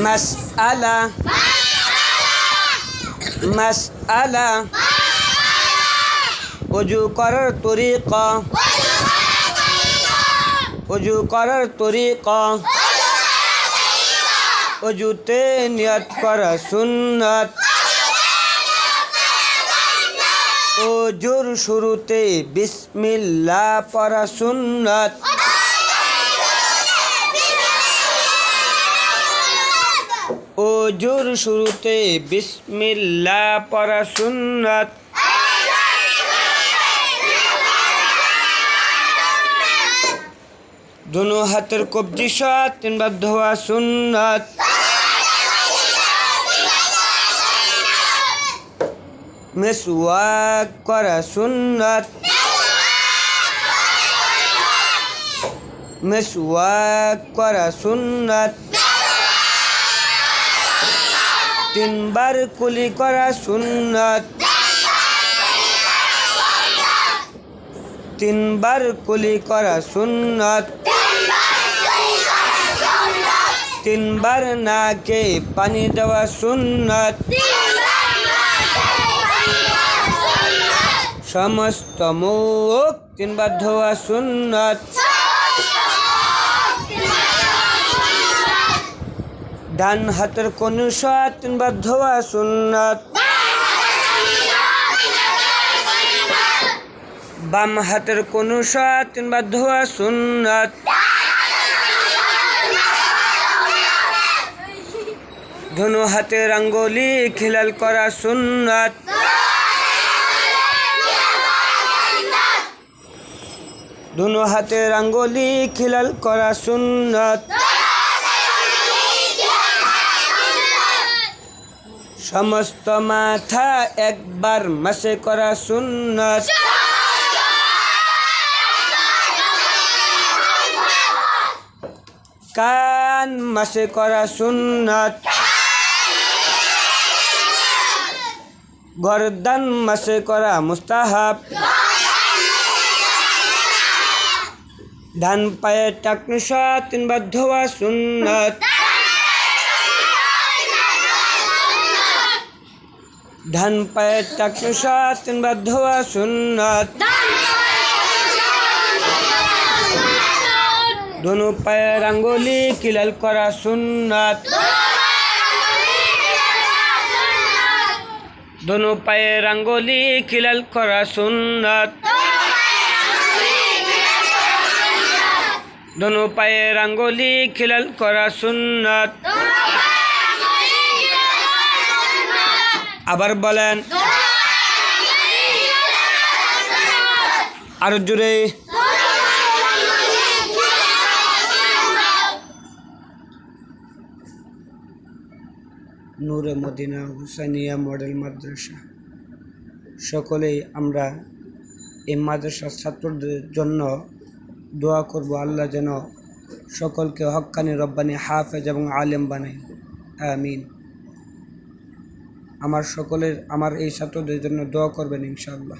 মাসআলা মাসআলা ওযু করার তরিকা ওযু করার তরিকা ওযুতে নিয়ত করা সুন্নাত ওযুর শুরুতে বিসমিল্লাহ পড়া সুন্নাত ওযুর শুরুতে বিসমিল্লাহ পড়া সুন্নাত दोनों हाथेर कब्जी सह 3 বার ধোয়া সুন্নাত মিসওয়াক করা সুন্নাত মিসওয়াক করা সুন্নাত 3 বার কুলি করা সুন্নাত 3 বার কুলি করা সুন্নাত 3 বার নাকে পানি দেওয়া সুন্নাত সমস্ত মুখ 3 বার ধোয়া সুন্নাত ডান হাতের কনুই সহ 3 বার ধোয়া সুন্নাত বাম হাতের কনুই সহ 3 বার ধোয়া সুন্নাত दोनों हाथेर आंगुली खिलाल करा सुन्नत दोनों हाथेर आंगुली खिलाल करा सुन्नत समस्त माथा एक बार मसे करा सुन्नत कान मसे करा सुन्नत गर्दन मसे करा मुस्ताहाब डान पाये टाकनु सह 3 বার ধোয়া सुन्नत डान पाये टाकनु सह 3 বার ধোয়া सुन्नत दोनों पायर आंगुली किलाल करा सुन्नत दोनों पायर आंगुली किलाल करा सुन्नत दोनों पायर आंगुली किलाल करा सुन्नत आबार बोलेन आरो जोरे नूरे मदिना हुसैनिया मॉडल माद्रासा सकलेई आमरा এই মাদ্রাসার ছাত্রদের জন্য দোয়া করব আল্লাহ যেন সকলকে হক্কানি রব্বানি হাফেজ এবং আলেম বানায় আমিন আমার এই ছাত্রদের জন্য দোয়া করবেন ইনশাআল্লাহ।